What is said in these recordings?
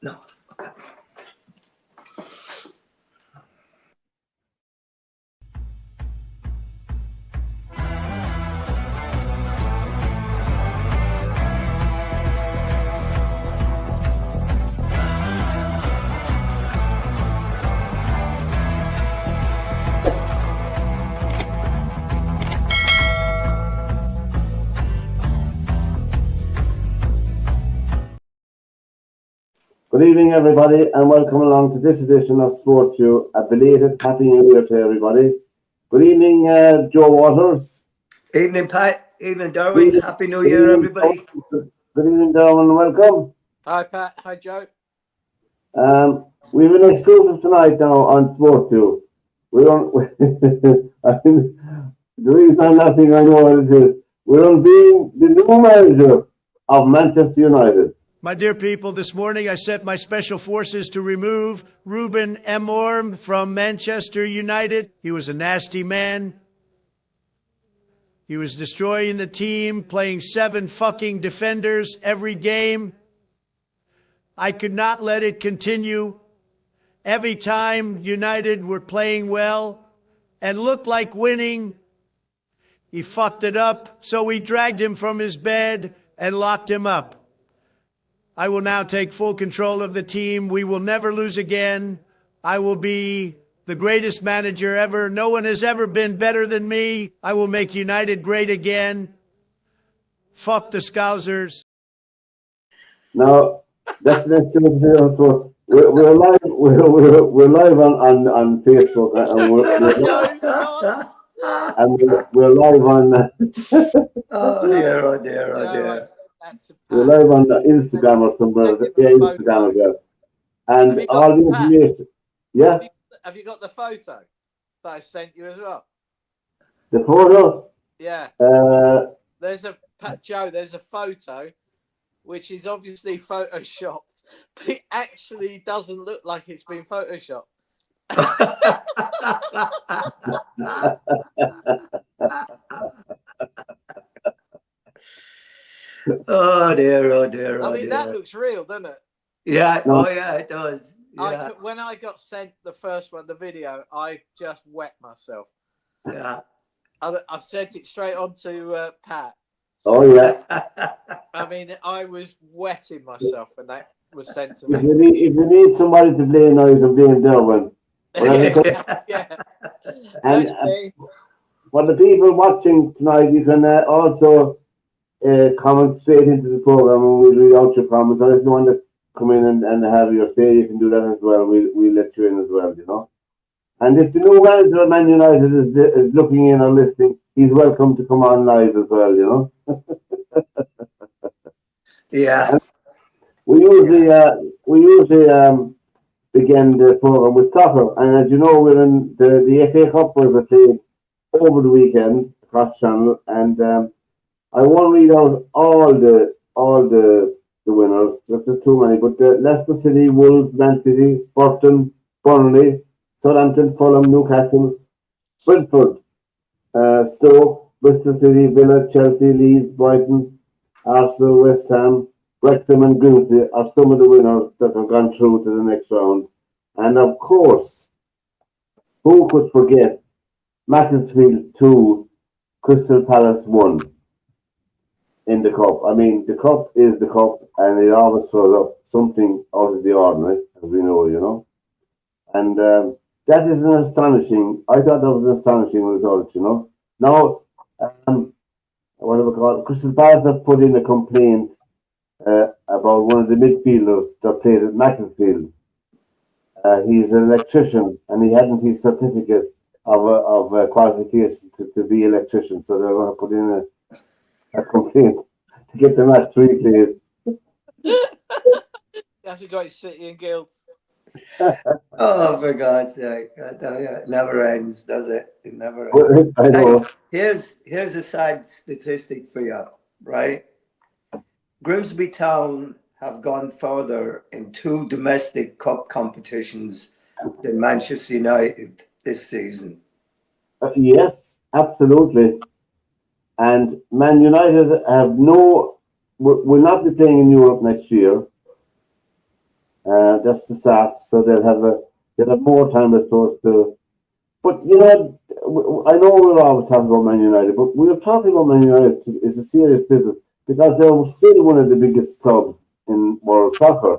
No. Good evening, everybody, and welcome along to this edition of SportsView. A belated Happy New Year to everybody. Good evening, Joe Waters. Evening, Pat. Evening, Darwin. Happy New Year, everybody. Good evening, Darwin. Welcome. Hi, Pat. Hi, Joe. We have an exclusive tonight now on SportsView. We don't. The reason I'm laughing, I know what it is. We're unveiling the new manager of Manchester United. My dear people, this morning I sent my special forces to remove Ruben Amorim from Manchester United. He was a nasty man. He was destroying the team, playing 7 fucking defenders every game. I could not let it continue. Every time United were playing well and looked like winning, he fucked it up. So we dragged him from his bed and locked him up. I will now take full control of the team. We will never lose again. I will be the greatest manager ever. No one has ever been better than me. I will make United great again. Fuck the Scousers. Now, that's the next thing, I suppose. We're live. We're live on Facebook, and we're live on. Oh dear! Oh dear! Oh dear! We're live on Instagram or somewhere. Yeah, Instagram as well. And all the information. Yeah. Have you got the photo that I sent you as well? The photo? Yeah. There's a Joe. There's a photo, which is obviously photoshopped, but it actually doesn't look like it's been photoshopped. Oh dear! Oh dear! I mean, that looks real, doesn't it? Yeah. Oh yeah, it does. Yeah. When I got sent the first one, the video, I just wet myself. Yeah. I've sent it straight on to Pat. Oh yeah. I mean, I was wetting myself when that was sent to me. If you need somebody to blame, now you can blame Derwin. Yeah. And for the people watching tonight, you can also comment straight into the program, and we'll read out your comments. Or if you want to come in and have your say, you can do that as well. We'll let you in as well, you know. And if the new manager of Man United is looking in or listening, he's welcome to come on live as well, you know. Yeah. And we usually begin the program with soccer, and as you know, we're in the FA Cup was played over the weekend across channel, and I won't read out all the winners. There's too many, but Leicester City, Wolves, Man City, Burton, Burnley, Southampton, Fulham, Newcastle, Brentford, Stoke, Bristol City, Villa, Chelsea, Leeds, Brighton, Arsenal, West Ham, Wrexham and Grimsby are some of the winners that have gone through to the next round. And of course, who could forget Macclesfield 2, Crystal Palace 1 in the cup. I mean, the cup is the cup, and it always throws up something out of the ordinary, as we know, you know. And that is an astonishing, I thought that was an astonishing result, you know. Now, what do we call it? Crystal Palace have put in a complaint about one of the midfielders that played at Macclesfield. He's an electrician, and he hadn't his certificate of qualification to be electrician, so they're going to put in a complaint to get the match replayed. That's a great City and Guild. Oh, for God's sake! I tell you, it never ends, does it? It never ends. I know. Here's a sad statistic for you, right? Grimsby Town have gone further in 2 domestic cup competitions than Manchester United this season. Yes, absolutely. And Man United will not be playing in Europe next year. just to start, so they'll have more time, I suppose, to. But you know, I know we're always talking about Man United, but we're talking about Man United is a serious business because they're still one of the biggest clubs in world soccer,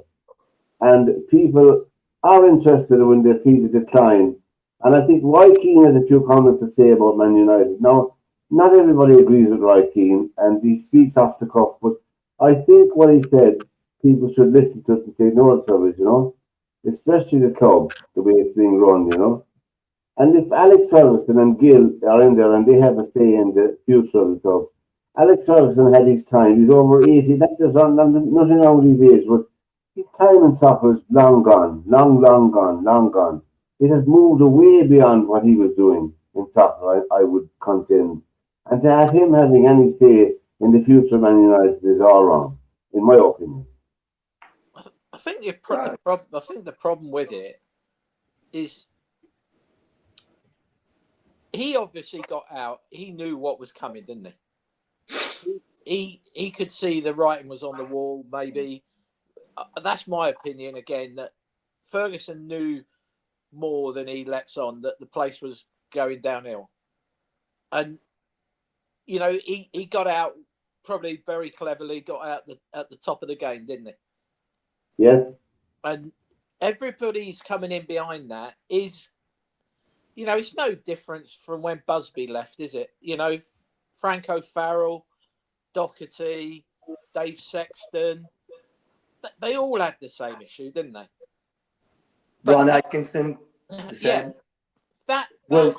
and people are interested when they see the decline. And I think Roy Keane has a few comments to say about Man United. Now, not everybody agrees with Roy Keane, and he speaks off the cuff, but I think what he said, people should listen to it and take notice of it, you know, especially the club, the way it's being run, you know. And if Alex Ferguson and Gill are in there and they have a say in the future of the club, Alex Ferguson had his time. He's over 80. That does nothing wrong with his age, but his time in soccer is long gone. Long gone. Long gone. It has moved way beyond what he was doing in soccer, I would contend. And to have him having any say in the future of Man United is all wrong, in my opinion. I think the problem with it is he obviously got out. He knew what was coming, didn't he? He could see the writing was on the wall. Maybe that's my opinion. Again, that Ferguson knew more than he lets on, that the place was going downhill, and you know he got out probably very cleverly. Got out at the top of the game, didn't he? Yes. And everybody's coming in behind that is, you know, it's no difference from when Busby left, is it? You know, Franco Farrell, Doherty, Dave Sexton, they all had the same issue, didn't they? But Ron Atkinson, the same. Yeah, Wilf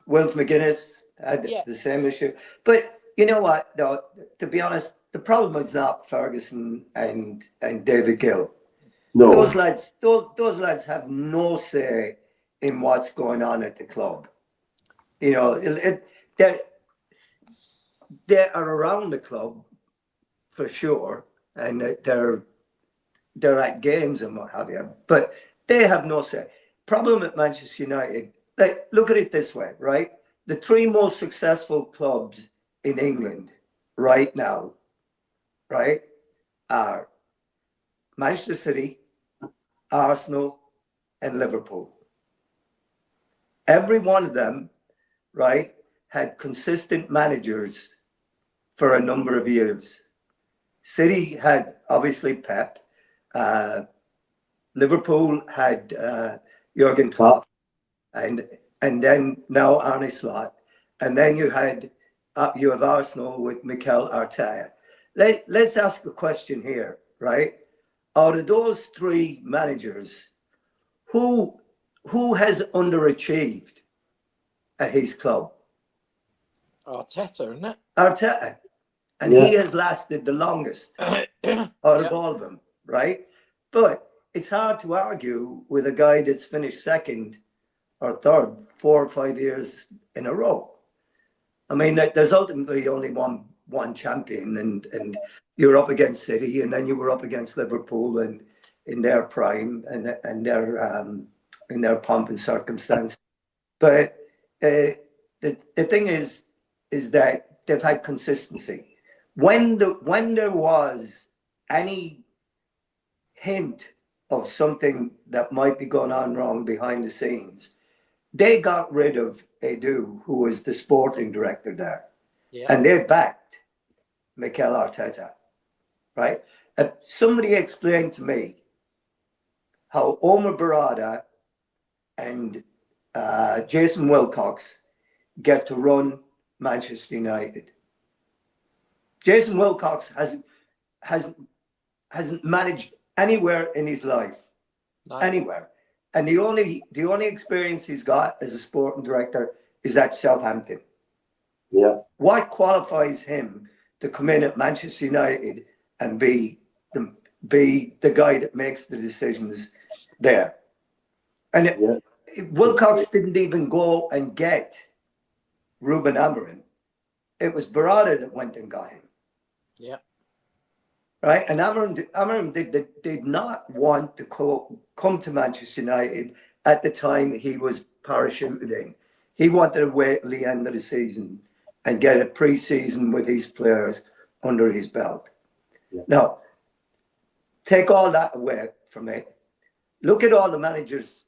McGuinness had the same issue. But you know what, though, to be honest, the problem is not Ferguson and David Gill. No. Those lads have no say in what's going on at the club. You know, they are around the club for sure, and they're at games and what have you, but they have no say. Problem at Manchester United, like, look at it this way, right? The three most successful clubs in England right now, right, are Manchester City, Arsenal, and Liverpool. Every one of them, right, had consistent managers for a number of years. City had obviously Pep. Liverpool had Jurgen Klopp, and then now Arne Slot, and then you have Arsenal with Mikel Arteta. Let's ask a question here, right? Out of those three managers, who has underachieved at his club? Arteta, isn't it? Arteta. And he has lasted the longest out of all of them, right? But it's hard to argue with a guy that's finished second or third 4 or 5 years in a row. I mean, there's ultimately only one champion, and you're up against City, and then you were up against Liverpool, and in their prime and in their pomp and circumstance. But the thing is that they've had consistency. When there was any hint of something that might be going on wrong behind the scenes, they got rid of Edu, who was the sporting director there, and they backed Mikel Arteta, right? Somebody explained to me how Omar Barada and Jason Wilcox get to run Manchester United. Jason Wilcox hasn't managed anywhere in his life, anywhere, and the only experience he's got as a sporting director is at Southampton. Yeah. What qualifies him to come in at Manchester United and be the guy that makes the decisions there? And Wilcox didn't even go and get Ruben Amorim. It was Barada that went and got him. Yeah. Right? And Amorim did not want to come to Manchester United at the time he was parachuted in. He wanted to wait till the end of the season and get a pre-season with his players under his belt. Yeah. Now, take all that away from it, Look at all the managers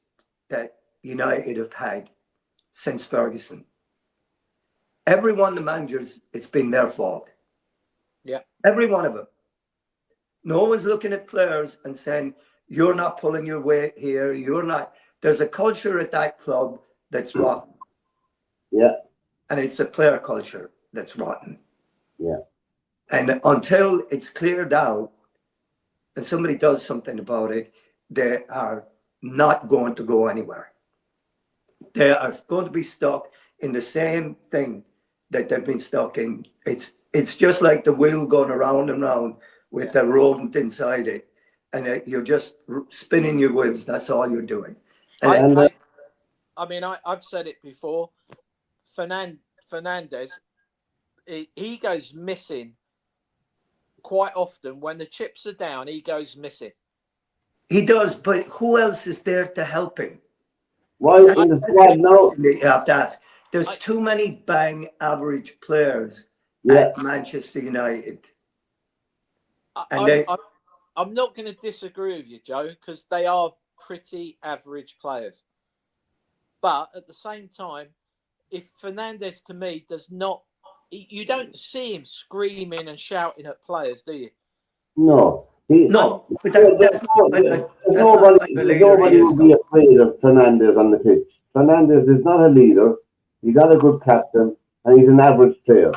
that United have had since Ferguson. Every one of the managers, it's been their fault. Yeah. Every one of them. No one's looking at players and saying, you're not pulling your weight here. You're not. There's a culture at that club that's rotten. Yeah. And it's the player culture that's rotten. Yeah. And until it's cleared out and somebody does something about it, they are not going to go anywhere. They are going to be stuck in the same thing that they've been stuck in. It's just like the wheel going around and round with the rodent inside it. And you're just spinning your wheels. That's all you're doing. I mean, I've said it before. Fernandez, he goes missing quite often. When the chips are down, he goes missing. He does, but who else is there to help him? Why in the squad now? You have to ask. There's too many bang average players at Manchester United. I'm not going to disagree with you, Joe, because they are pretty average players. But at the same time, if Fernandez, to me, does not... You don't see him screaming and shouting at players, do you? No. But nobody would be afraid of Fernandez on the pitch. Fernandez is not a leader. He's not a good captain, and he's an average player.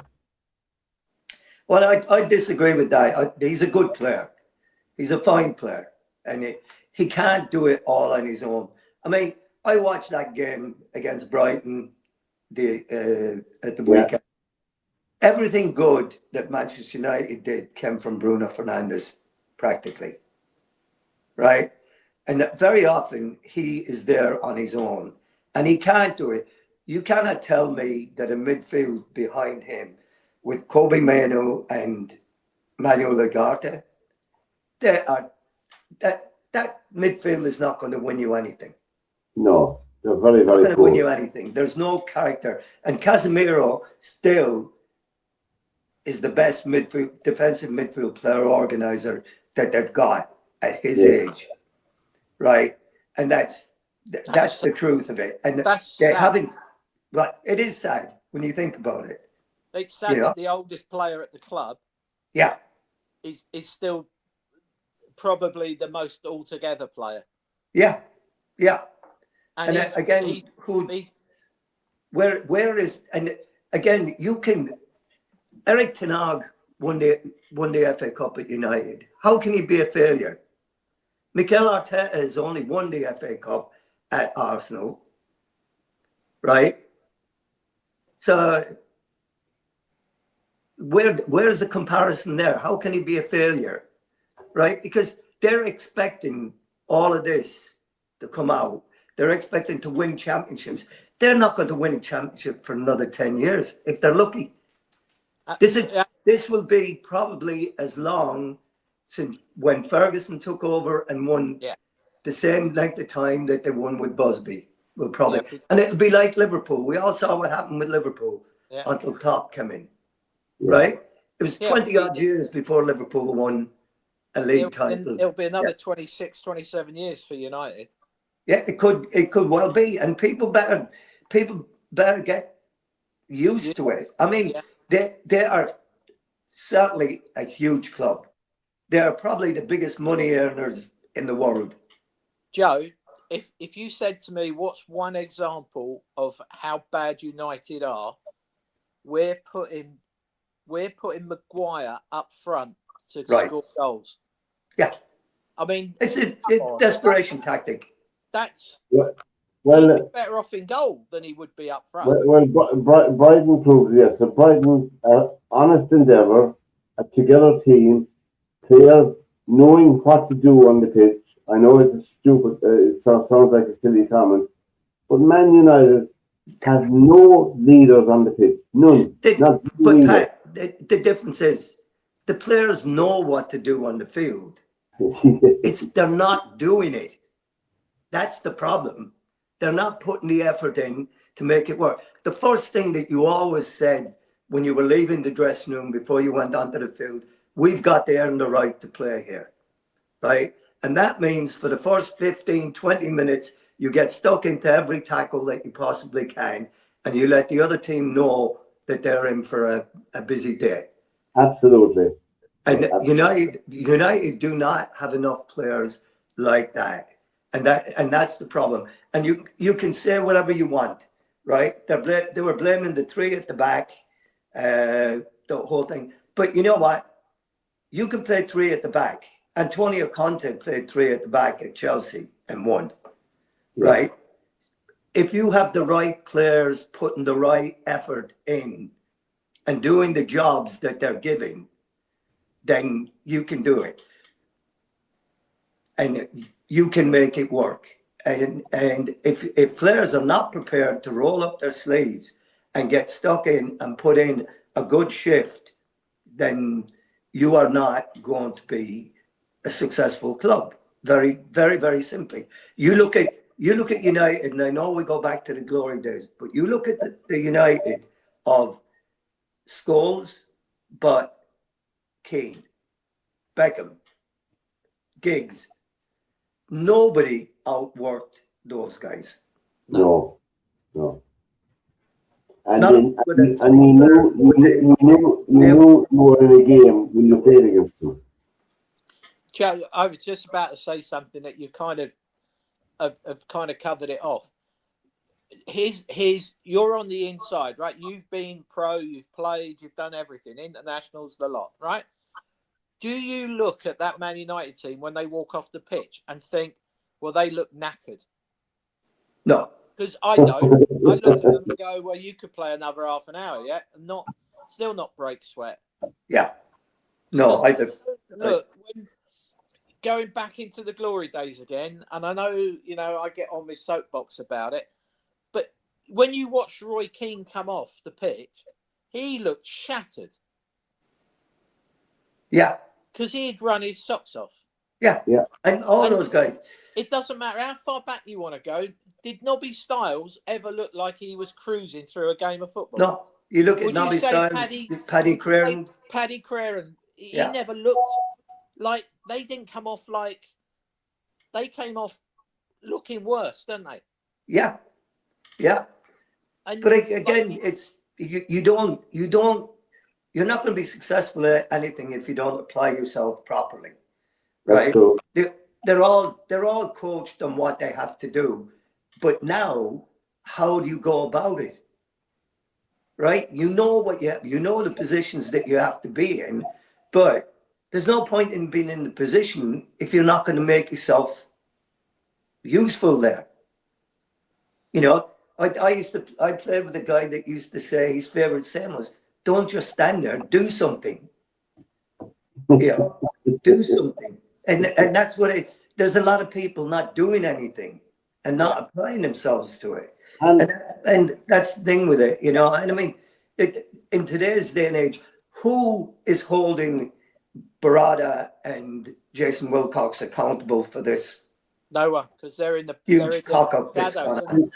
Well, I disagree with that. He's a good player. He's a fine player, and he can't do it all on his own. I mean, I watched that game against Brighton at the weekend. Everything good that Manchester United did came from Bruno Fernandes, practically, right? And very often he is there on his own, and he can't do it. You cannot tell me that a midfield behind him with Kobe Mainoo and Manuel Ugarte, that midfield is not going to win you anything. No, they're very, very not going to poor. win you anything. There's no character. And Casemiro still is the best defensive midfield player organizer that they've got at his age, right? And that's the truth of it. And they haven't. But it is sad when you think about it. It's sad that the oldest player at the club, is still probably the most altogether player. Yeah. And again, where is, and again, you can. Eric Ten Hag won the FA Cup at United. How can he be a failure? Mikel Arteta has only won the FA Cup at Arsenal, right? So where's the comparison there? How can he be a failure, right? Because they're expecting all of this to come out. They're expecting to win championships. They're not going to win a championship for another 10 years if they're lucky. This will be probably as long since when Ferguson took over and won the same length of time that they won with Busby. Will probably, and it'll be like Liverpool. We all saw what happened with Liverpool until Klopp came in, right? It was 20 odd years before Liverpool won a league title. It'll be another 26, 27 years for United. Yeah, it could well be, and people better get used to it. I mean, they are certainly a huge club. They are probably the biggest money earners in the world. Joe, if you said to me, what's one example of how bad United are, we're putting Maguire up front to score goals. Yeah. I mean, it's a desperation tactic. That's well, he'd be better off in goal than he would be up front. Brighton proved yes. So Brighton, honest endeavour, a together team, players knowing what to do on the pitch. I know it's stupid. It sounds like a silly comment, but Man United have no leaders on the pitch. None. But Pat, the difference is the players know what to do on the field. They're not doing it. That's the problem. They're not putting the effort in to make it work. The first thing that you always said when you were leaving the dressing room before you went onto the field, we've got to earn the right to play here, right? And that means for the first 15, 20 minutes, you get stuck into every tackle that you possibly can, and you let the other team know that they're in for a busy day. Absolutely. And Absolutely. United do not have enough players like that. And that's the problem. And you can say whatever you want, right? They were blaming the three at the back, the whole thing. But you know what? You can play three at the back. Antonio Conte played three at the back at Chelsea and won, right? If you have the right players putting the right effort in and doing the jobs that they're giving, then you can do it. And you can make it work. And if players are not prepared to roll up their sleeves and get stuck in and put in a good shift, then you are not going to be a successful club. Very, very, very simply. You look at United, and I know we go back to the glory days, but you look at the United of Scholes, Butt, Keane, Beckham, Giggs. Nobody outworked those guys. No. And Not then, with a- and you knew you were in a game when you played against them. Joe, I was just about to say something that you kind of have kind of covered it off. You're on the inside, right? You've been pro, you've played, you've done everything, internationals, the lot, right? Do you look at that Man United team when they walk off the pitch and think, well, they look knackered? No. Because I don't. I look at them and go, well, you could play another half an hour, yeah, and still not break sweat. Yeah. No, I do. Look, going back into the glory days again, and I know, I get on my soapbox about it, but when you watch Roy Keane come off the pitch, he looked shattered. Yeah. Because he'd run his socks off. Yeah. And those guys. It doesn't matter how far back you want to go. Did Nobby Stiles ever look like he was cruising through a game of football? No. You look Would at Nobby Stiles, Paddy Crerand. Paddy Crerand. He never looked like, they didn't come off like, they came off looking worse, didn't they? Yeah. And but again, it's you're not going to be successful at anything if you don't apply yourself properly, right? They're all coached on what they have to do, but now how do you go about it, right? You know the positions that you have to be in, but there's no point in being in the position if you're not going to make yourself useful there. I played with a guy that used to say his favorite saying was, "Don't just stand there, do something." Do something. And that's what there's a lot of people not doing anything and not applying themselves to it. And that's the thing with it, and I mean, in today's day and age, who is holding Barada and Jason Wilcox accountable for this? No one, because they're in the huge cock up. And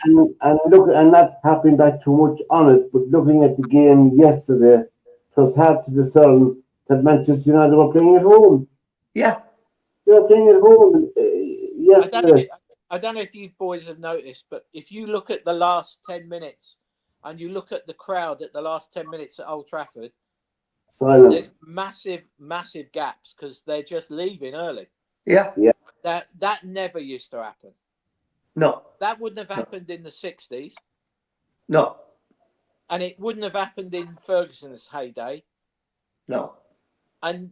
look, and not harping back too much on it, but looking at the game yesterday, it was hard to discern that Manchester United were playing at home. Yeah, they were playing at home yesterday. I don't know if you boys have noticed, but if you look at the last 10 minutes and you look at the crowd at the last 10 minutes at Old Trafford, there's massive gaps because they're just leaving early. Yeah. That never used to happen. No. That wouldn't have happened in the 60s. No. And it wouldn't have happened in Ferguson's heyday. No. And,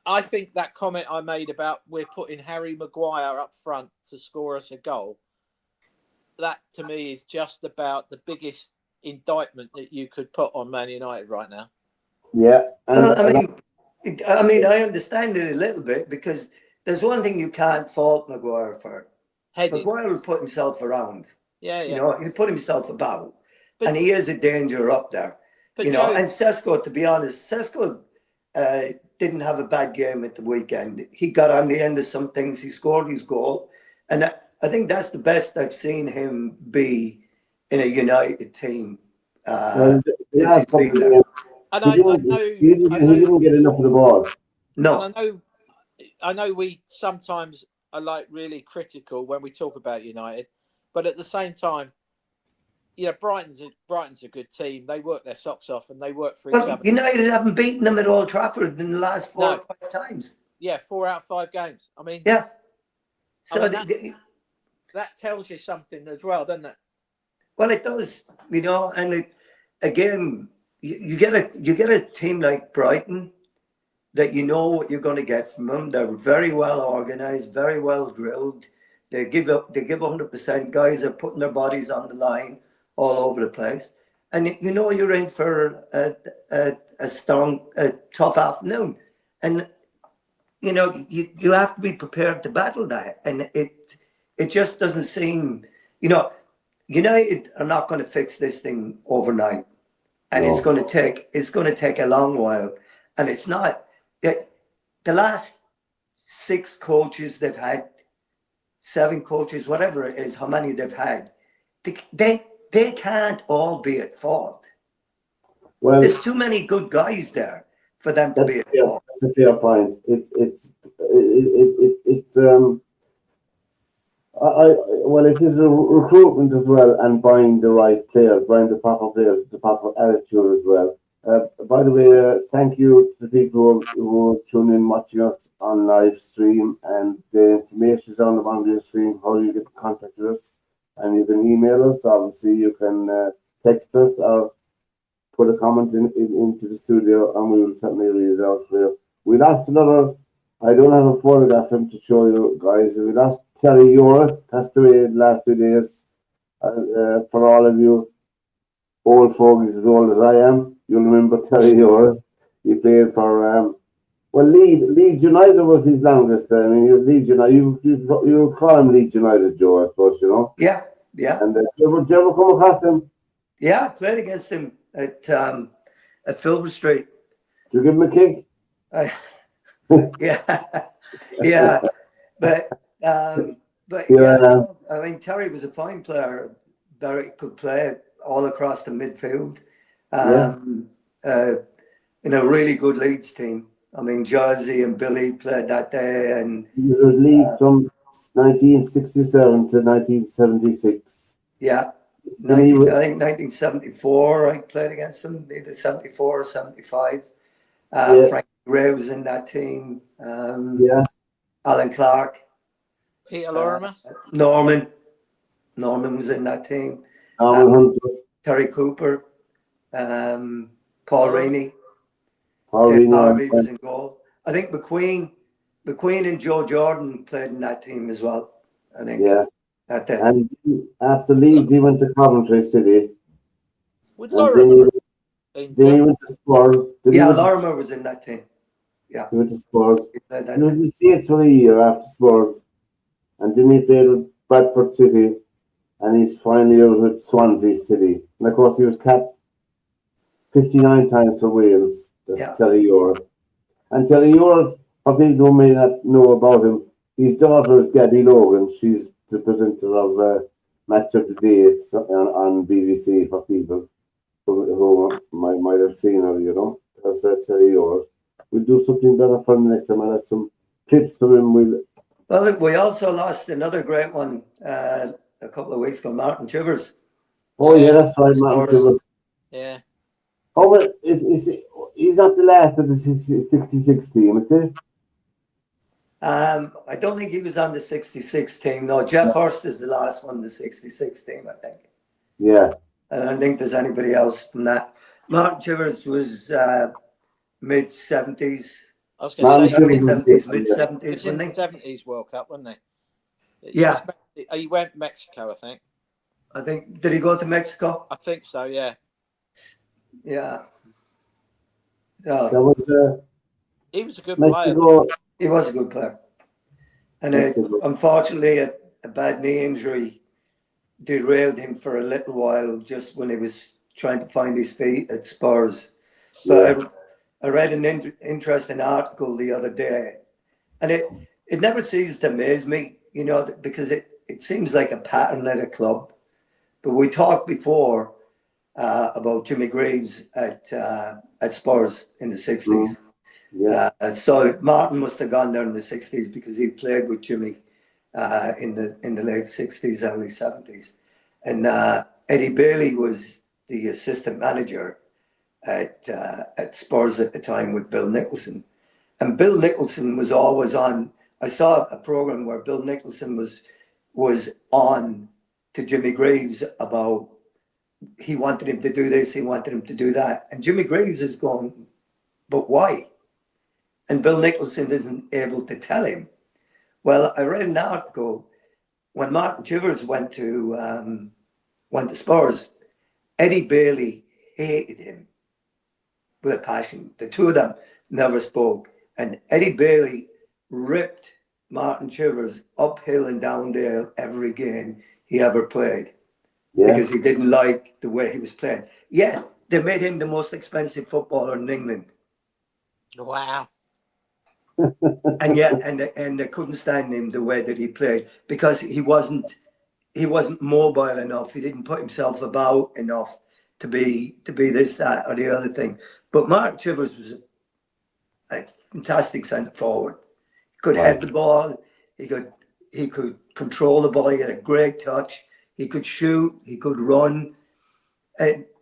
I think that comment I made about we're putting Harry Maguire up front to score us a goal, that to me is just about the biggest indictment that you could put on Man United right now. Yeah. I understand it a little bit because there's one thing you can't fault Maguire for. Maguire will put himself around. Yeah. He'll put himself about. And he is a danger up there. Joe, and Sesko, to be honest, didn't have a bad game at the weekend. He got on the end of some things. He scored his goal. And I think that's the best I've seen him be in a United team. And I know he didn't get enough of the ball. No. And I know I know we sometimes are like really critical when we talk about United, but at the same time, Brighton's a good team. They work their socks off and they work for each Well, other. United haven't beaten them at Old Trafford in the last 4 or 5 times. Yeah, 4 out of 5 games. I mean, Yeah. So that tells you something as well, doesn't it? well, it does, and again, you get a team like Brighton that you know what you're going to get from them. They're very well organized, very well drilled. They give 100%. Guys are putting their bodies on the line all over the place, and you're in for a strong, tough afternoon, and you have to be prepared to battle that, and it just doesn't seem, United are not going to fix this thing overnight, and No. it's going to take a long while, and it's not. The last 6 coaches they've had, 7 coaches, whatever it is, how many they've had, they can't all be at fault. Well, There's too many good guys there for them to be at fault. That's a fair point. It is a recruitment as well, and buying the right players, buying the proper players, the proper attitude as well. By the way, thank you to the people who tune in watching us on live stream, and the information is on the bottom of the stream how you get in contact with us, and you can email us. Obviously, you can text us or put a comment into the studio, and we will certainly read it out for you. We lost another. I don't have a photograph of him to show you guys. We lost Terry Yora, passed away the last 2 days. For all of you old fogies as old as I am, you'll remember Terry Yora. He played for Leeds United was his longest. I mean, Leeds United. You call him Leeds United, Joe, I suppose, Yeah. And did you ever come across him? Yeah, I played against him at Filbert Street. Did you give him a kick? Yeah, but I mean, Terry was a fine player. Very could play all across the midfield. In a really good Leeds team. I mean, Jersey and Billy played that day, and he was Leeds from 1967 to 1976. Yeah. I think 1974 I played against him, either 74 or 75. Frank Gray was in that team. Alan Clark. Peter Lorimer. Norman was in that team. Terry Cooper. Paul Rainey. Harvey was in goal. I think McQueen and Joe Jordan played in that team as well. I think. Yeah. And after Leeds, he went to Coventry City. With Lorimer. Then he went to Spurs. Lorimer was in that team. Yeah. He went to Spurs. He was in the States for a year after Spurs. And then he played with Bradford City. And he's finally out with Swansea City. And of course, he was capped 59 times for Wales. That's Terry Yora. And Terry Yora, for people who may not know about him, his daughter is Gabby Logan. She's the presenter of Match of the Day on BBC for people who might have seen her, That's Terry Yora. We'll do something better for him next time. I'll have some clips from him. Well, we also lost another great one a couple of weeks ago, Martin Chivers. Oh, yeah, that's right, Martin Chivers. Yeah. Oh, well, he's not the last of the 66 team, is he? I don't think he was on the 66 team. No, Jeff Hurst is the last one, the 66 team, I think. Yeah. I don't think there's anybody else from that. Martin Chivers was mid-70s. I was going to say mid-70s, wasn't he? 70s World Cup, wasn't he? Yeah. He went Mexico, I think. Did he go to Mexico? I think so, yeah. Yeah. He was a good Mexico. player. He was a good player. And unfortunately, a bad knee injury derailed him for a little while just when he was trying to find his feet at Spurs. But I read an interesting article the other day, and it never ceases to amaze me, because it seems like a pattern at a club. But we talked before about Jimmy Greaves at Spurs in the 60s. Yeah. So Martin must have gone there in the 60s because he played with Jimmy in the late 60s, early 70s. And Eddie Bailey was the assistant manager at Spurs at the time with Bill Nicholson. And Bill Nicholson was always on. I saw a program where Bill Nicholson was on to Jimmy Greaves about he wanted him to do this, he wanted him to do that. And Jimmy Greaves is going, but why? And Bill Nicholson isn't able to tell him. Well, I read an article when Martin Chivers went to Spurs. Eddie Bailey hated him with a passion. The two of them never spoke, and Eddie Bailey ripped Martin Chivers uphill and down dale every game he ever played because he didn't like the way he was playing. Yeah, they made him the most expensive footballer in England. Wow. And yeah, and they couldn't stand him the way that he played because he wasn't mobile enough. He didn't put himself about enough to be this, that, or the other thing. But Mark Chivers was a fantastic centre forward. He could head the ball. He could control the ball. He had a great touch. He could shoot. He could run.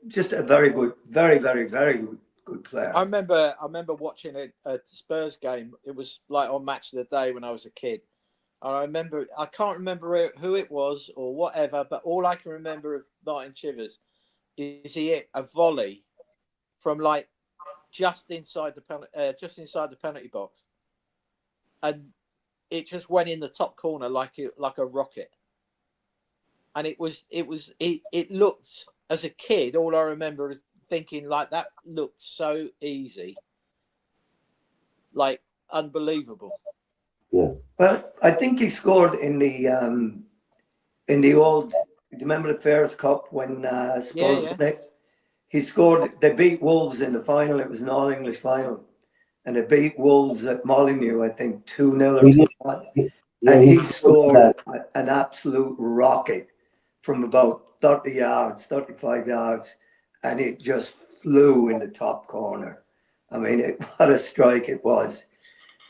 Just a very good, very, very, very good player. I remember watching a Spurs game. It was like on Match of the Day when I was a kid. And I can't remember who it was or whatever, but all I can remember of Martin Chivers is he hit a volley from like just inside the penalty box, and it just went in the top corner like a rocket. And it looked, as a kid, all I remember is thinking like that looked so easy, like unbelievable. Yeah. Well, I think he scored in the old. Do you remember the Fairs Cup when Spurs won it? He scored. They beat Wolves in the final. It was an all-English final, and they beat Wolves at Molineux, I think 2-0 or 2-1. And he scored an absolute rocket from about 30 yards, 35 yards, and it just flew in the top corner. I mean, what a strike it was.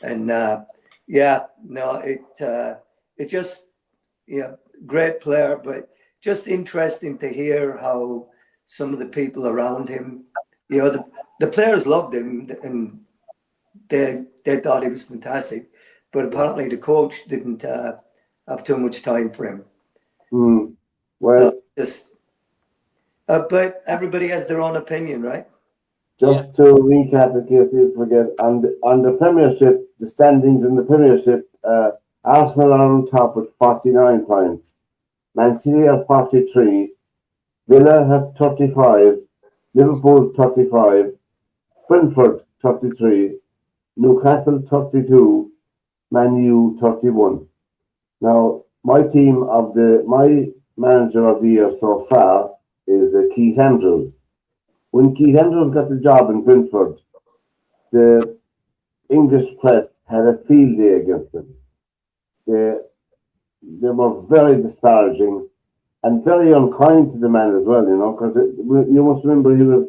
And it just, great player, but just interesting to hear how some of the people around him, the players loved him and they thought he was fantastic, but apparently the coach didn't have too much time for him. Well, but everybody has their own opinion, right? Just to recap, in case you forget, on the Premiership, the standings in the Premiership, Arsenal are on top with 49 points. Man City have 43. Villa have 35. Liverpool 35. Brentford 33. Newcastle 32. Man U 31. Now, my manager of the year so far is Keith Andrews. When Keith Andrews got the job in Brentford, the English press had a field day against him. They were very disparaging and very unkind to the man as well, because you must remember he was,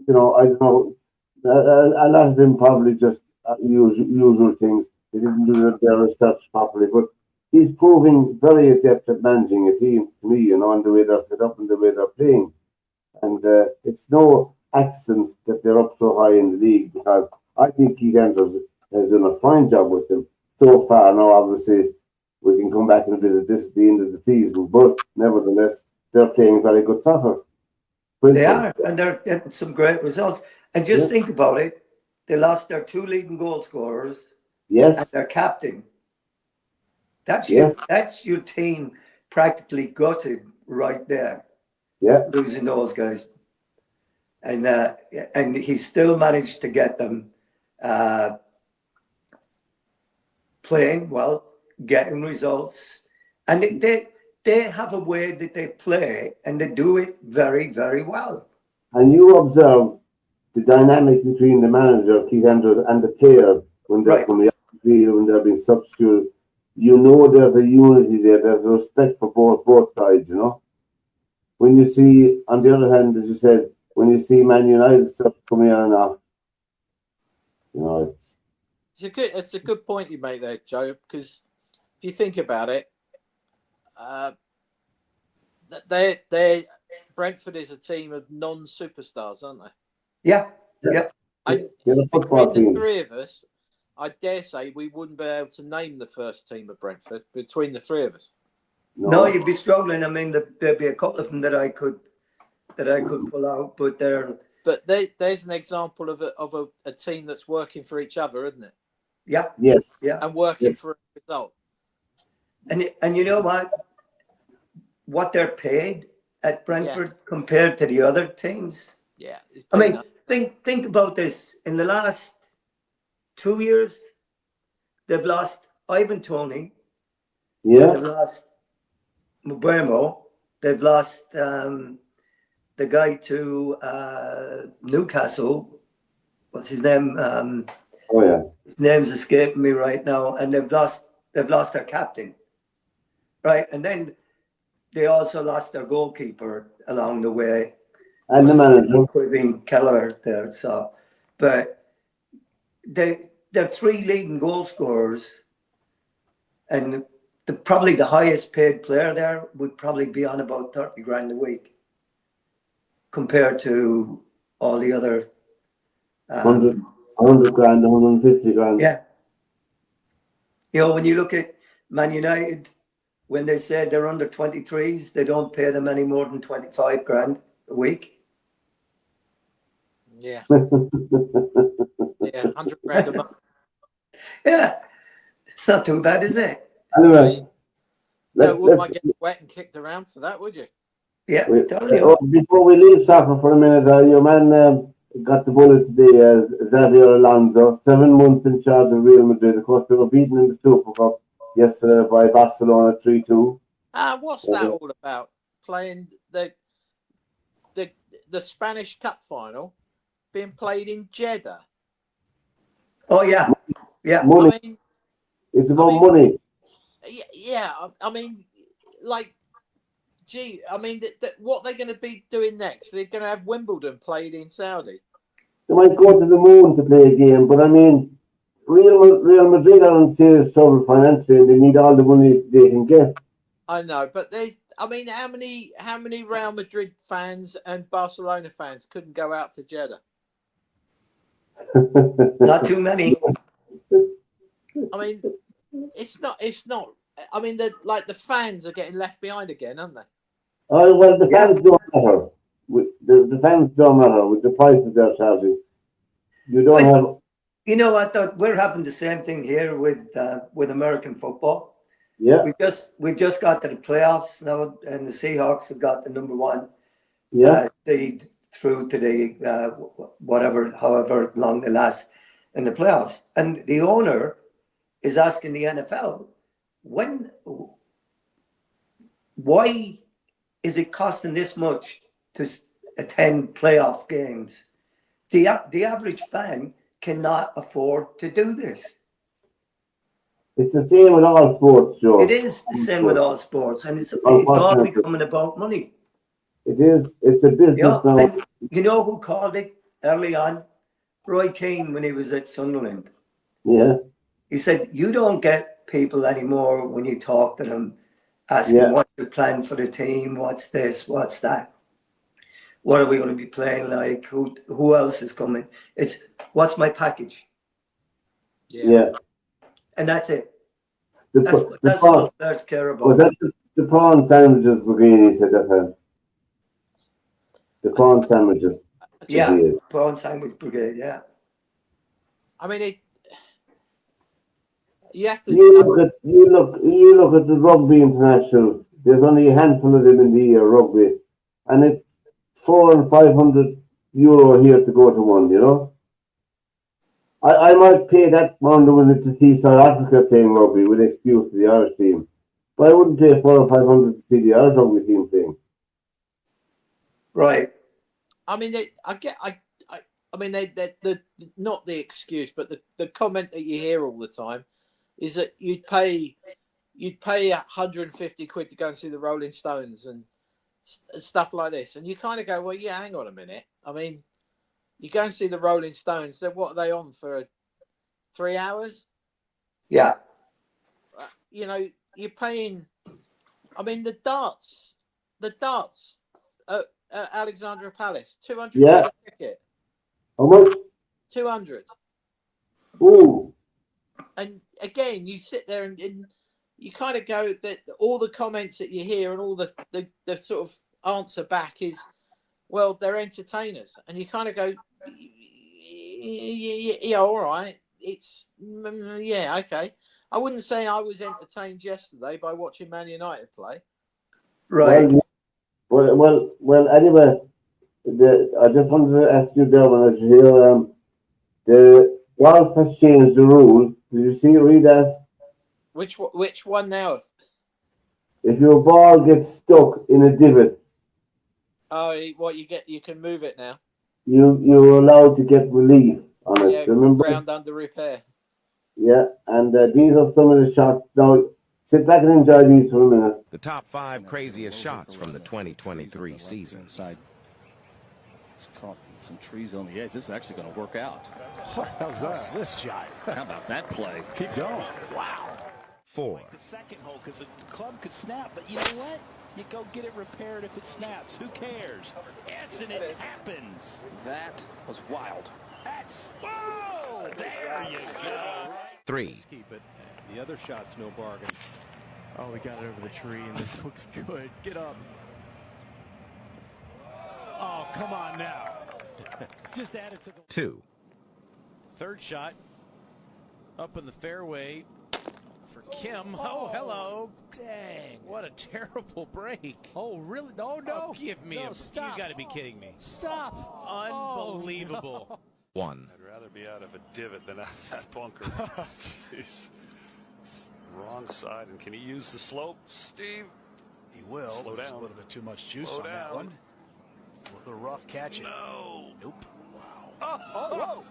I don't know, a lot of them probably just usual things. They didn't do their research properly, but he's proving very adept at managing a team to me, and the way they're set up and the way they're playing. And it's no accident that they're up so high in the league, because I think Keith Andrews has done a fine job with them so far. Now, obviously, we can come back and visit this at the end of the season, but nevertheless, they're playing very good soccer. They are, and they're getting some great results. And just think about it, they lost their two leading goal scorers and their captain. That's your team practically gutted right there. Yeah, losing those guys, and he still managed to get them playing well, getting results, and they have a way that they play, and they do it very, very well. And you observe the dynamic between the manager Keith Andrews and the players when they're coming out of the field, when they're being substituted. There's a unity there. There's a respect for both sides. When you see, on the other hand, as you said, when you see Man United stuff coming on and off, You know, It's a good point you make there, Joe. Because if you think about it, they Brentford is a team of non-superstars, aren't they? Yeah, yeah. they're a football Between the team. three of us, I dare say we wouldn't be able to name the first team of Brentford between the three of us. No, you'd be struggling. I mean, there'd be a couple of them that I could pull out, but they're But there's an example of a team that's working for each other, isn't it? yeah, Yes. yeah. And working Yes. for a result. And you know what they're paid at Brentford compared to the other teams. Yeah. It's I mean, peanuts. think about this. In the last 2 years, they've lost Ivan Toney, Yeah. they've lost Mbuemo, they've lost the guy to Newcastle. What's his name? Oh yeah. His name's escaping me right now, and they've lost their captain, right? And then they also lost their goalkeeper along the way, And the manager. Quivin Keller there. So, but they're three leading goal scorers, and probably the highest paid player there would probably be on about 30 grand a week, compared to all the other. 100 grand, 150 grand. Yeah. You know, when you look at Man United, when they say they're under 23s, they don't pay them any more than 25 grand a week. Yeah. Yeah. 100 grand a month. Yeah. It's not too bad, is it? Anyway, Wouldn't mind getting wet and kicked around for that, would you? Yeah. Totally. before we leave soccer for a minute, your man got the bullet today, Xavier Alonso, 7 months in charge of Real Madrid. Of course, they were beaten in the Super Cup yesterday by Barcelona 3-2. What's that all about? Playing the Spanish Cup final being played in Jeddah. Oh, yeah. Yeah. Money. I mean, It's about money. Yeah. I mean, like, gee, I mean, what they're going to be doing next? They're going to have Wimbledon played in Saudi. They might go to the moon to play a game, but I mean, Real Madrid are in serious trouble financially, and they need all the money they can get. I know, but I mean, how many Real Madrid fans and Barcelona fans couldn't go out to Jeddah? Not too many. I mean, it's not. I mean, the fans are getting left behind again, aren't they? Oh well, the fans don't matter. The fans don't matter with the price that they're charging. You don't have. You know what? We're having the same thing here with American football. Yeah. We've just got to the playoffs now, and the Seahawks have got the number one seed through to the however long they last in the playoffs, and the owner is asking the NFL why is it costing this much to attend playoff games? The average fan cannot afford to do this. It's the same with all sports, Joe. It is the same with all sports, and it's all becoming about money. It is. It's a business now. And you know who called it early on? Roy Keane, when he was at Sunderland. Yeah. He said, you don't get people anymore when you talk to them asking what's your plan for the team, what's this, what's that, what are we going to be playing like, who else is coming. It's what's my package. Yeah. And that's it. That's all players care about. Was that the prawn sandwiches brigade? He said that. The prawn sandwiches. Yeah, prawn sandwich brigade. Yeah. I mean, you have to. You look at the rugby internationals. There's only a handful of them in the year rugby, and it's €400 and €500 here to go to one. You know. I might pay that amount to see South Africa playing rugby with excuse to the Irish team, but I wouldn't pay $400 or $500 to see the Irish rugby team playing. Right. I mean, I mean, the not the excuse, but the comment that you hear all the time is that you'd pay £150 to go and see the Rolling Stones and stuff like this, and you kind of go, well, yeah, hang on a minute. I mean, you go and see the Rolling Stones. Then what are they on for 3 hours. Yeah. You know, you're paying. I mean, the darts at Alexandra Palace, 200 Yeah. quid a ticket. How much? 200. Ooh. And again, you sit there and you kind of go that all the comments that you hear and all the sort of answer back is, well, they're entertainers, and you kind of go, yeah, all right, it's yeah, okay. I wouldn't say I was entertained yesterday by watching Man United play. Right. Well. Anyway, I just wanted to ask you there when I was here. The golf has changed the rule. Did you read that? Which one now? If your ball gets stuck in a divot, Oh, what you can move it now. you're allowed to get relief on it. Yeah, Remember? ground under repair. Yeah, and these are some of the shots. Now, sit back and enjoy these for a minute. The top 5 craziest shots from the 2023 season. It's caught some trees on the edge. This is actually going to work out. How's that? This shot. How about that play? Keep going. Wow. 4. The second hole, because the club could snap, but you know what? You go get it repaired if it snaps. Who cares? Yes, and it happens. That was wild. That's whoa! There you go. 3. Keep it. The other shot's no bargain. Oh, we got it over the tree, and this looks good. Get up. Oh, come on now. Just add it to the 2. third shot. Up in the fairway for Kim. Oh, hello. Dang. What a terrible break. Oh, really? No. Oh, give me a stop. You got to be kidding me. Stop. Unbelievable. Oh, no. 1. I'd rather be out of a divot than out of that bunker. Jeez. Wrong side. And can he use the slope, Steve? He will. Slow There's down. a little bit too much juice Slow on that down. one. A little rough catching. No. Nope. Oh,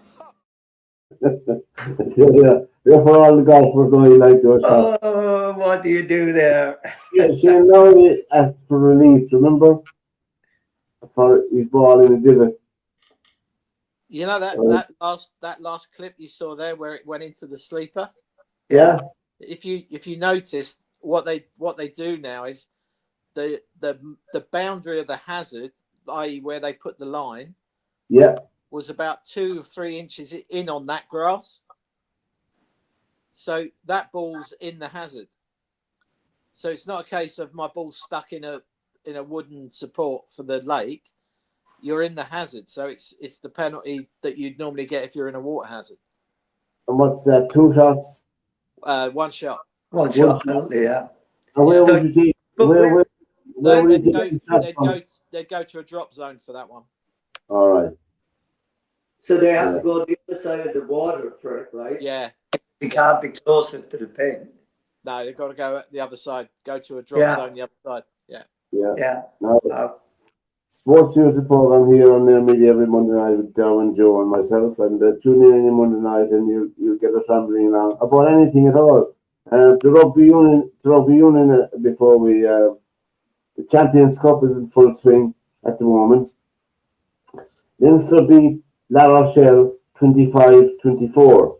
Yeah. Therefore, all the golfers know you like those shots. Oh, what do you do there? Yeah, Shane Lowry asked for relief, remember? For his ball in the divot. You know that last clip you saw there where it went into the sleeper. Yeah. If you notice what they do now is the boundary of the hazard, i.e. where they put the line, Yeah. was about 2 or 3 inches in on that grass. So that ball's in the hazard. So it's not a case of my ball stuck in a wooden support for the lake. You're in the hazard. So it's the penalty that you'd normally get if you're in a water hazard. And what's that? 2 shots? 1 shot. One shot penalty, yeah. And where Yeah. would you take? But Where would you take the shot from? They'd go to a drop zone for that one. All right. So they have to go to the other side of the water for it, right? Yeah. They can't be closer to the pin. No, they've got to go at the other side. Go to a drop zone the other side. Yeah. Yeah. Yeah. Now, SportsView is the program here on their media every Monday night with Darwin, Joe, and myself. And tune in any Monday night, and you get us rambling on about anything at all. The rugby union before we the Champions Cup is in full swing at the moment. Leinster beat La Rochelle 25-24.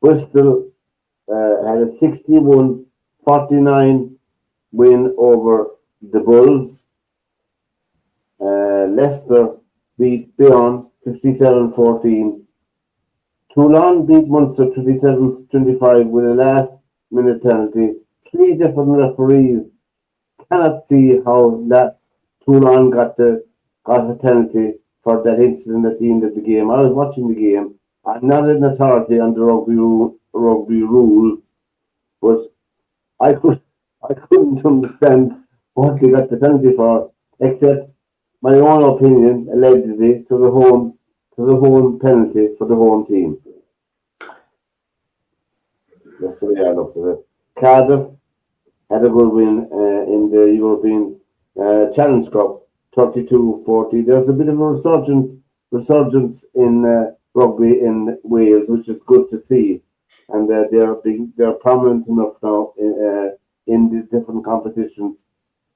Bristol had a 61-49 win over the Bulls. Leicester beat Bayonne 57-14. Toulon beat Munster 27-25 with a last-minute penalty. 3 different referees. Cannot see how that Toulon got a penalty for that incident at the end of the game. I was watching the game. I'm not an authority on the rugby rules, but I couldn't understand what they got the penalty for, except my own opinion, allegedly, to the home penalty for the home team. That's the way I looked at it. Cardiff had a good win in the European Challenge Cup, 32-40. There's a bit of a resurgence in rugby in Wales, which is good to see, and they're prominent enough now in the different competitions.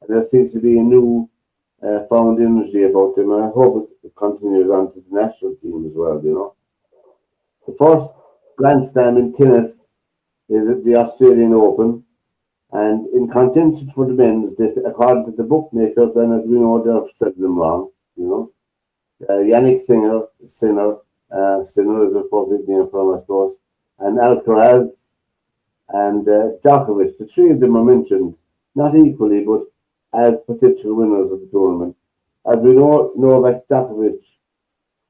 And there seems to be a new found energy about them, and I hope it continues on to the national team as well. You know. The first Grand Slam in tennis is at the Australian Open, and in contention for the men's, this, according to the bookmakers, and as we know, they've said them wrong. You know, Yannick Sinner is a appropriate name for him, I suppose, and Alcaraz and Djokovic. The three of them are mentioned, not equally, but as potential winners of the tournament. As we know, Novak Djokovic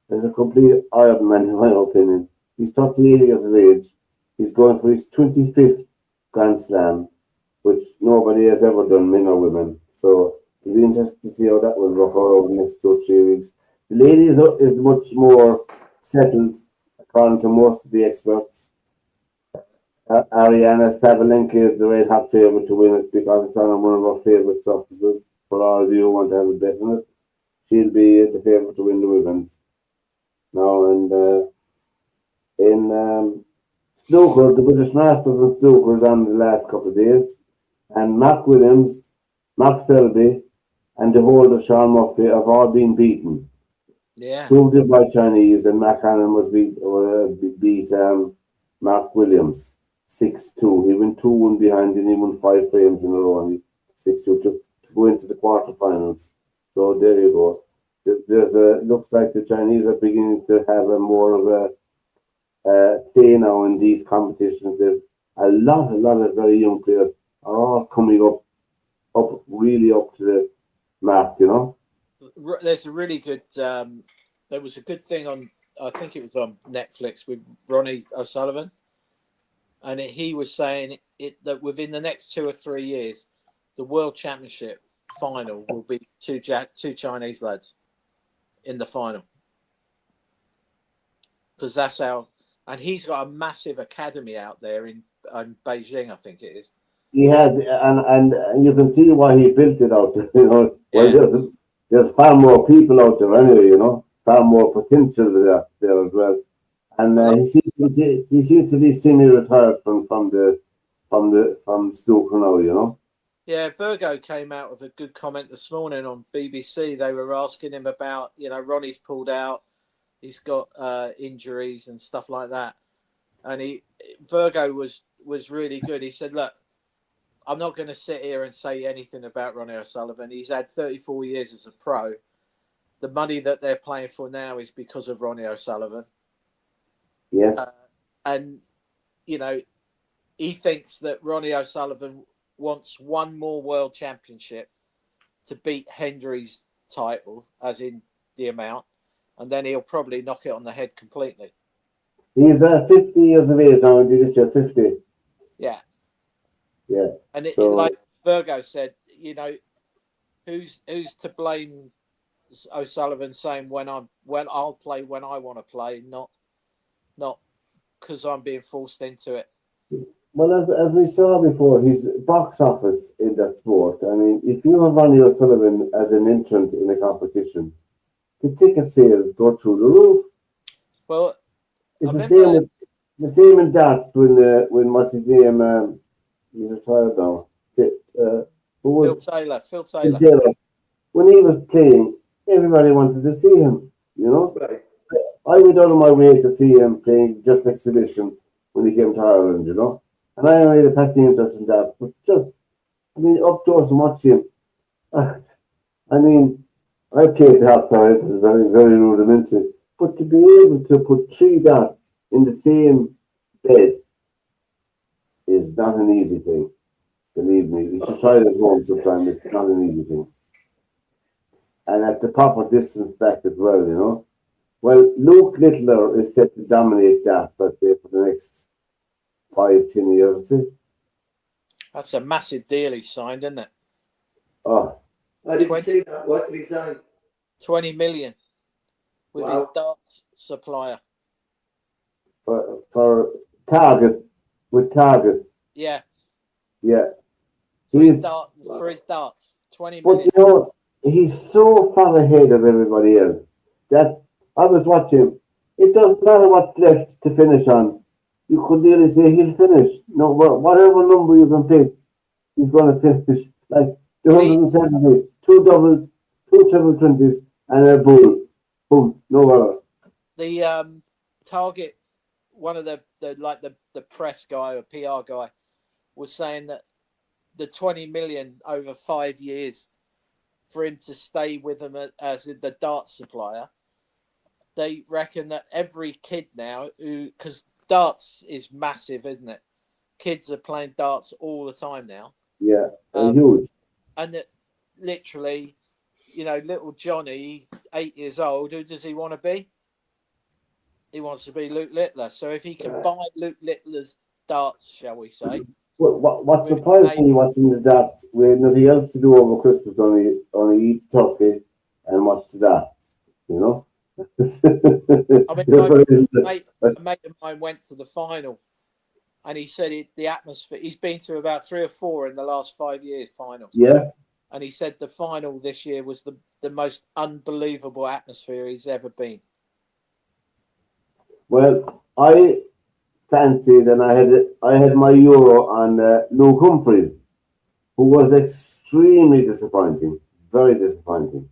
is a complete Iron Man, in my opinion. He's 38 years of age. He's going for his 25th Grand Slam, which nobody has ever done, men or women. So it'll be interesting to see how that will work out over the next 2 or 3 weeks. The ladies is much more settled, according to most of the experts. Ariana Sabalenka is the red hot favourite to win it because it's on one of our favourite surfaces. For all of you who want to have a bet on it, she'll be the favourite to win the women's. Now, and in snooker, the British Masters in snooker is on the last couple of days, and Mark Williams, Mark Selby, and the holder Sean Murphy have all been beaten. Yeah. Proved by Chinese, and Mac Hannon was beat Mark Williams 6-2. He went 2-1 behind, and he won 5 frames in a row. 6-2 to go into the quarterfinals. So there you go. Looks like the Chinese are beginning to have a more of a say now in these competitions. There's a lot of very young players are all coming up really up to the mark, you know. There's a really good. There was a good thing on. I think it was on Netflix with Ronnie O'Sullivan, and he was saying that within the next 2 or 3 years, the World Championship final will be two Chinese lads in the final, because that's how. And he's got a massive academy out there in Beijing, I think it is. He had, and you can see why he built it out there, you know. Well, Yeah. there's far more people out there anyway, you know, far more potential there as well. And he seems to be semi-retired from snooker now, you know. Yeah, Virgo came out with a good comment this morning on BBC. They were asking him about, Ronnie's pulled out, he's got injuries and stuff like that, and Virgo was really good. He said, "Look, I'm not going to sit here and say anything about Ronnie O'Sullivan. He's had 34 years as a pro. The money that they're playing for now is because of Ronnie O'Sullivan." Yes. And, he thinks that Ronnie O'Sullivan wants one more world championship to beat Hendry's title, as in the amount, and then he'll probably knock it on the head completely. He's 50 years of age now, and he just turned 50. Yeah. Yeah. And so, like Virgo said, who's to blame O'Sullivan saying when I'll play when I want to play, not because I'm being forced into it. Well, as we saw before, his box office in that sport. I mean, if you have Ronnie O'Sullivan as an entrant in a competition, the ticket sales go through the roof. Well, it's the same in darts when what's his name? He's retired now. Phil Taylor. When he was playing, everybody wanted to see him. You know, Right. I went out of my way to see him playing just exhibition when he came to Ireland. You know, and I made a petty interest in that. But up close and watch him. I mean, I played half time. It was very, very rudimentary. But to be able to put 3 darts in the same bed is not an easy thing. Believe me, you should try it at home sometime. It's not an easy thing. And at the proper distance back as well, you know. Well, Luke Littler is set to dominate that, I'd say, for the next 5-10 years. That's a massive deal he signed, isn't it? Oh. I didn't see that. What did he sign? 20 million with his darts supplier. For Target, with Target. Yeah. Yeah. For his darts, 20 million. But you know, he's so far ahead of everybody else that I was watching. It doesn't matter what's left to finish on. You could nearly say he'll finish. No, whatever number you can pick, he's going to finish. Like the 170, 2 triple 20s, and a bull. Boom, no matter. The Target one of the press guy or PR guy was saying that the 20 million over 5 years for him to stay with them as the darts supplier, they reckon that every kid now, because darts is massive, isn't it? Kids are playing darts all the time now. Yeah, huge. And that literally, little Johnny, 8 years old, who does he want to be? He wants to be Luke Littler. So if he can buy Luke Littler's darts, shall we say? What surprised me watching the darts, we had nothing else to do over Christmas, only eat turkey and watch the darts, you know? I mean, a mate of mine went to the final, and he said the atmosphere. He's been to about 3 or 4 in the last 5 years finals. Yeah. And he said the final this year was the most unbelievable atmosphere he's ever been. Well, I fancied, and I had my euro on Luke Humphries, who was extremely disappointing, very disappointing.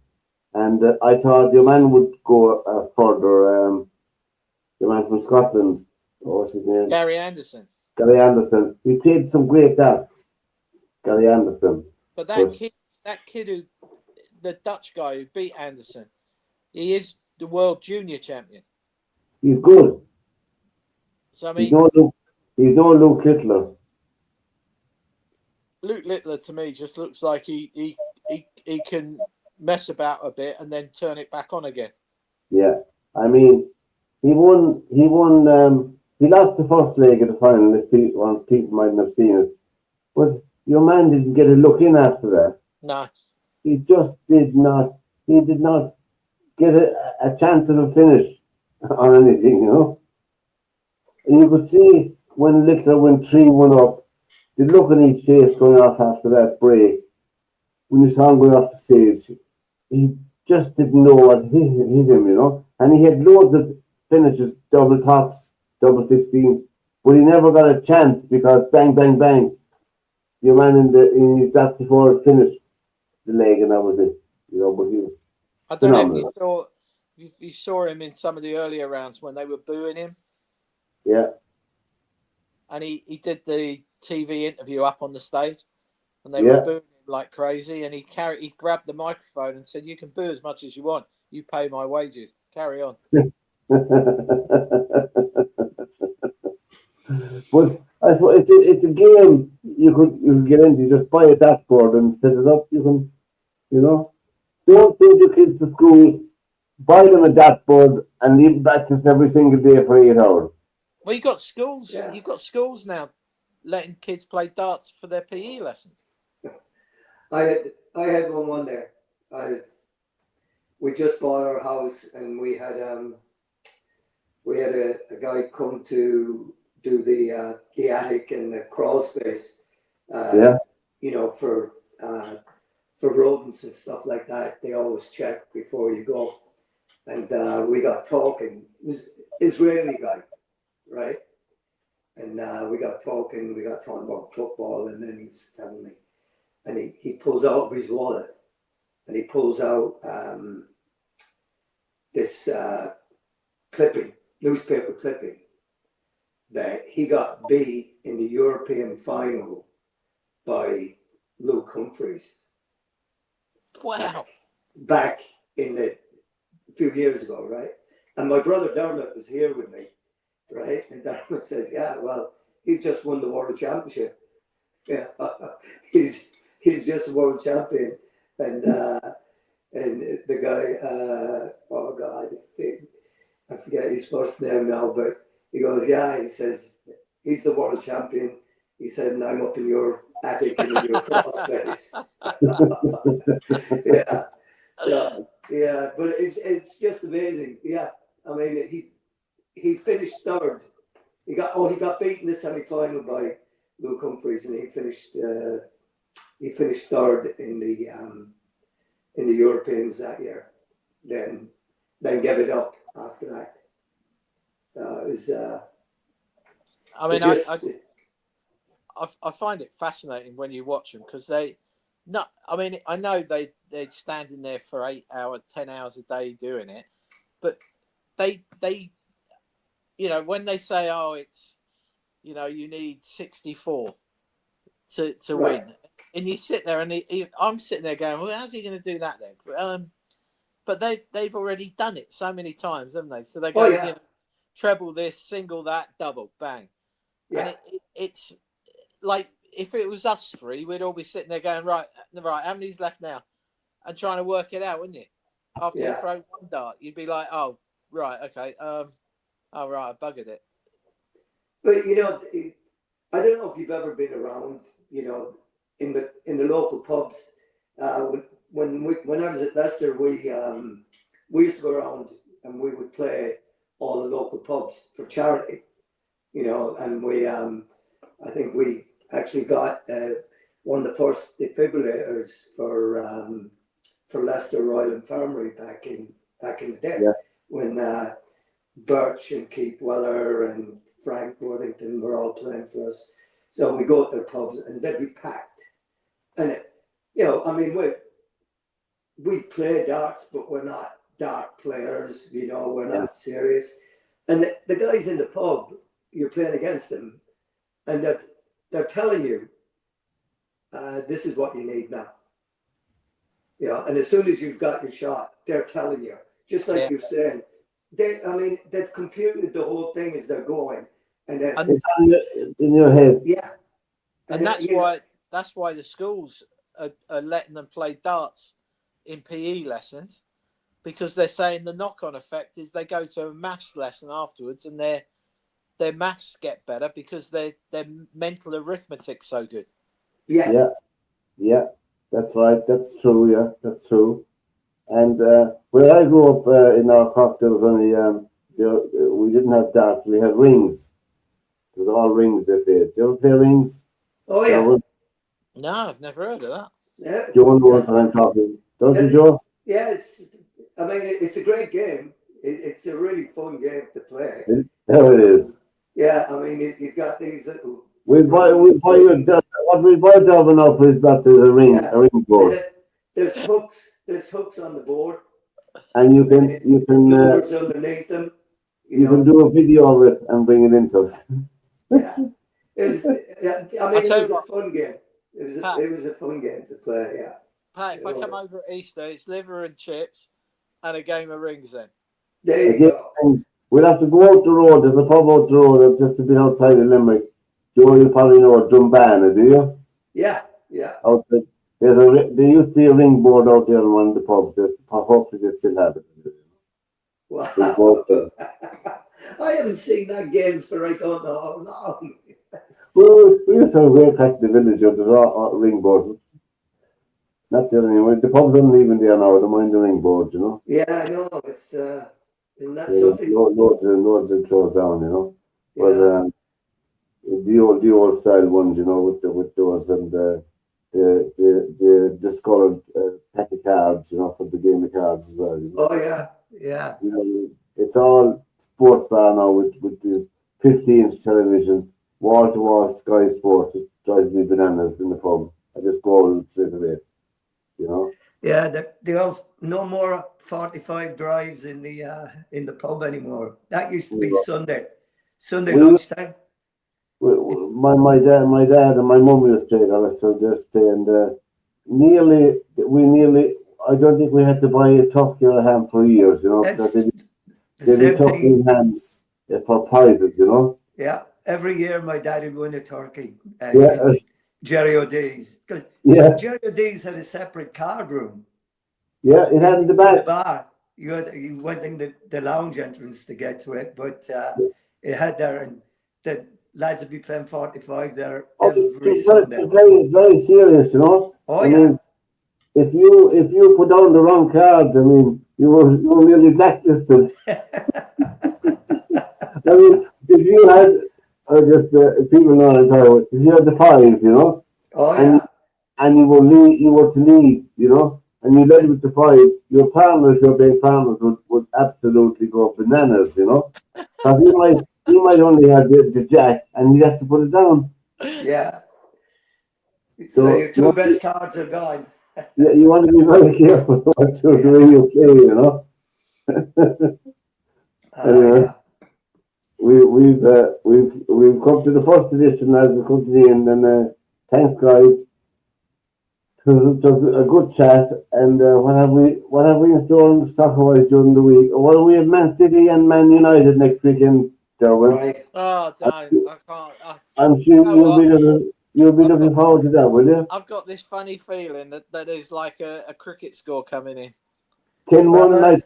And I thought your man would go further. The man from Scotland, what's his name? Gary Anderson. Gary Anderson. He played some great darts. Gary Anderson. But that kid who, the Dutch guy who beat Anderson, he is the world junior champion. He's good. So I mean, he's no Luke Littler. Luke Littler to me just looks like he can mess about a bit and then turn it back on again. Yeah, I mean, he won. He lost the first leg of the final. If people mightn't have seen it, but your man didn't get a look in after that. No, he just did not. He did not get a chance of a finish on anything, you know. And you could see when Littler went 3-1 up, the look on his face going off after that break, when you saw him going off the stage, he just didn't know what hit him, you know. And he had loads of finishes, double tops, double 16s, but he never got a chance because bang, bang, bang, your man in his dot before finished the leg, and that was it, you know. But he was I don't phenomenal. know if you saw him in some of the earlier rounds when they were booing him. Yeah. And he did the TV interview up on the stage, and they were booing him like crazy. And he grabbed the microphone and said, "You can boo as much as you want. You pay my wages. Carry on." But I suppose it's a game you could get into. Just buy a dashboard and set it up. You can, you know, don't send your kids to school. Buy them a dashboard and leave practice every single day for 8 hours. Well, you've got schools. Yeah. You've got schools now letting kids play darts for their PE lessons. I had one there. We just bought our house, and we had a guy come to do the attic and the crawl space. You know, for rodents and stuff like that. They always check before you go. And we got talking. It was Israeli guy, right? And we got talking about football, and then he was telling me, and he pulls out of his wallet, and he pulls out this newspaper clipping, that he got beat in the European final by Luke Humphries. Wow. Back in a few years ago, right? And my brother Dermot was here with me, right? And Dermot says, "Yeah, well, he's just won the world championship. Yeah, he's just a world champion." And the guy, oh God, I forget his first name now, but he goes, "Yeah," he says, "he's the world champion." He said, "And I'm up in your attic and in your crawl space." Yeah. So yeah, but it's just amazing. Yeah, I mean, he finished third. He got beaten in the semi-final by Luke Humphries, and he finished third in the Europeans that year. Then gave it up after that. It was. I mean, I find it fascinating when you watch them, because I know they're standing there for 8 hours, 10 hours a day doing it, but they you know, when they say, "Oh, it's, you know, you need 64 to Right. win," and you sit there and I'm sitting there going, "Well, how's he going to do that then?" But they've already done it so many times, haven't they? So they go, Oh you yeah, know, treble this, single that, double, bang, and yeah, it's like if it was us three, we'd all be sitting there going, right, how many's left now, and trying to work it out, wouldn't you? After you yeah. throw one dart, you'd be like, oh, right, okay, oh right, I buggered it. But you know, I don't know if you've ever been around, you know, in the local pubs. When I was at Leicester, we used to go around and we would play all the local pubs for charity, you know, and I think we actually got one of the first defibrillators for Leicester Royal Infirmary back in the day Yeah. when Birch and Keith Weller and Frank Worthington were all playing for us. So we go to their pubs and they'd be packed. And, you know, I mean, we play darts, but we're not dart players, you know, we're not serious. And the guys in the pub, you're playing against them, and they're telling you, this is what you need now. You know, and as soon as you've got your shot, they're telling you, just like you're saying, they've computed the whole thing as they're going, and it's in your head. Yeah, and that's why the schools are letting them play darts in PE lessons, because they're saying the knock-on effect is they go to a maths lesson afterwards, and their maths get better because their mental arithmetic's so good. Yeah, that's right. That's true. Yeah, that's true. And where I grew up in our park, there was only we didn't have darts. We had rings. It was all rings they played. Do you ever play rings? Oh yeah. No, I've never heard of that. Yeah. Joe knows what I'm talking. Don't you, Joe? Yeah, it's a great game. It's a really fun game to play. There it is. Yeah, I mean, you've got these little. We buy you what we buy Dublin up is that there's a ring board. There's hooks on the board, and you can numbers underneath them. You can do a video of it and bring it into us. Yeah, it was a fun game. It was a fun game to play. Yeah. Pat, if I come over at Easter, it's liver and chips and a game of rings then. There you go. We'll have to go out the road. There's a pub out the road just a bit outside of Limerick. Joe, you probably know Drumbana, do you? Yeah, yeah. Out there. There used to be a ring board out there in one of the pubs. Hopefully they still have it. Wow. I haven't seen that game for I don't know how long. Well, we used to have a great crack in the village of the ring board. Not there anymore. The pubs aren't even there now. They mind the ring board, you know. Yeah, I know. It's isn't that something? Loads and closed down, you know. But the old style ones, you know, with those and the discolored pack of cards, you know, for the game of cards as well. You know? Oh yeah, yeah. You know, it's all sports bar now with this 50-inch television, wall to wall Sky Sports. It drives me bananas in the pub. I just go straight away, you know. Yeah, they have no more 45 drives in the pub anymore. That used to be Sunday lunchtime. My dad and my mum used to play that. So just play, and I don't think we had to buy a turkey or a ham for years, you know, because they did turkey and hams for prizes, you know. Yeah, every year my dad would win a turkey. Yeah. Jerry O'Dee's. Yeah. Jerry O'Dee's had a separate card room. Yeah, it had in the back. The bar. You went in the lounge entrance to get to it, but it had there, and the lads would be playing 45 there every Sunday. It's very, very serious, you know. Oh, I yeah. mean, if you put down the wrong card, I mean, you're really blacklisted. I mean, if you had, people know what I'm talking about, if you had the 5, you know, and you were to lead, you know, and you led with the 5, your big partners would absolutely go bananas, you know, because you might only have the jack, and you have to put it down. Yeah. So your two best cards are gone. Yeah, you want to be very careful what you play, you know. Anyway. we've come to the first edition as we come to the end, and thanks, guys. It was a good chat, and what have we in store soccer-wise during the week? Well, we have Man City and Man United next weekend, Derwin. Right. Oh, don't. I can't. I'm sure you'll be looking forward to that, will you? I've got this funny feeling that there's like a cricket score coming in. 10-1 night.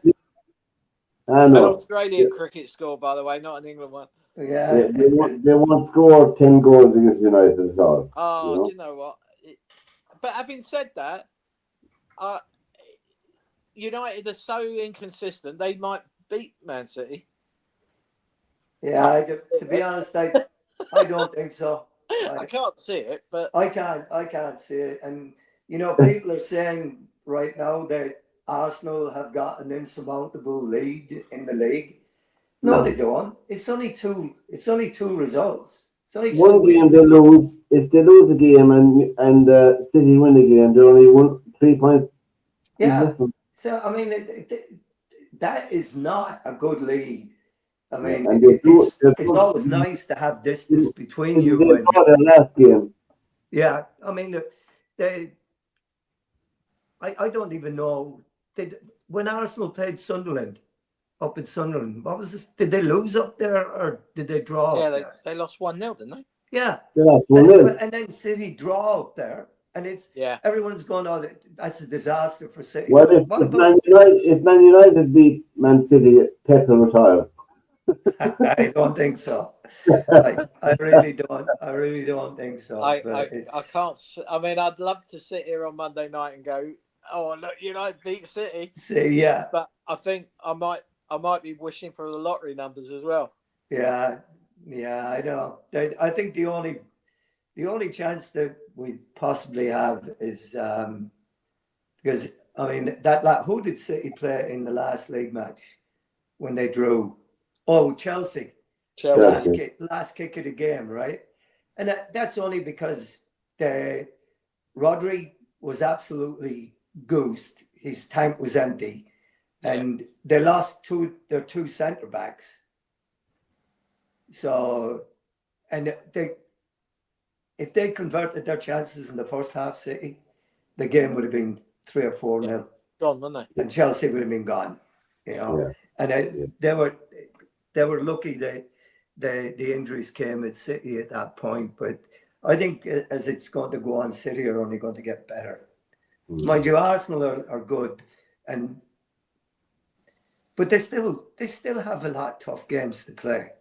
An Australian cricket score, by the way, not an England one. Yeah. They won't score 10 goals against United at all. Oh, do you know what? But having said that, United are so inconsistent. They might beat Man City. Yeah, to be honest, I don't think so. I can't see it, but I can't see it. And people are saying right now that Arsenal have got an insurmountable lead in the league. No, they don't. It's only two results. It's only one game they lose. If they lose a game and City win a game, they're only 3 points. Yeah. So I mean, that is not a good lead. I mean, it's always nice to have distance between you. They saw their last game. Yeah, I mean, I don't even know. When Arsenal played Sunderland, up in Sunderland, what was this? Did they lose up there or did they draw? Yeah, they lost 1-0, didn't they? Yeah, they lost 1-0. And then City draw up there, and everyone's going, "Oh, that's a disaster for City." Well, if Man United beat Man City, Pep will retire. I don't think so. I really don't. I really don't think so. I can't. I mean, I'd love to sit here on Monday night and go, "Oh, look, United beat City." See, yeah. But I think I might be wishing for the lottery numbers as well. Yeah, I know. I think the only chance that we possibly have is because I mean who did City play in the last league match when they drew? Oh, Chelsea. Last kick of the game, right? And that's only because Rodri was absolutely goosed. His tank was empty. And they lost their two centre backs. So, and if they converted their chances in the first half, City, the game would have been 3 or 4-0. Gone, wouldn't they? And Chelsea would have been gone. And they were lucky that the injuries came at City at that point. But I think as it's going to go on, City are only going to get better. Mind you, Arsenal are good, but they still have a lot of tough games to play.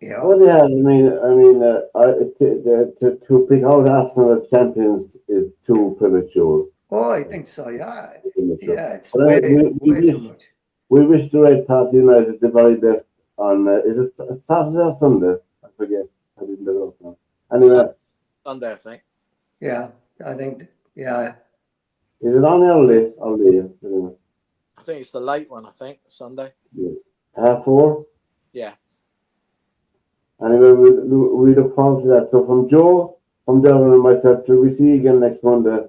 Well, yeah, I mean, to pick out Arsenal as champions is too premature. Oh, I think so. Yeah, it's way too much. We wish the Red Party United the very best on. Is it Saturday or Sunday? I forget. I didn't look it up now. Anyway, Sunday, I think. Yeah, I think. Yeah. Is it on early? Anyway. I think it's the late one. I think Sunday. Yeah. 4:30. Yeah. Anyway, we look forward to that. So from Joe, from Derwin and myself, till we see you again next Monday.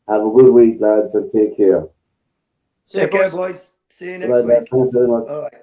Have a good week, lads, and take care. Take care, boys. See you next week. Thanks very much. All right.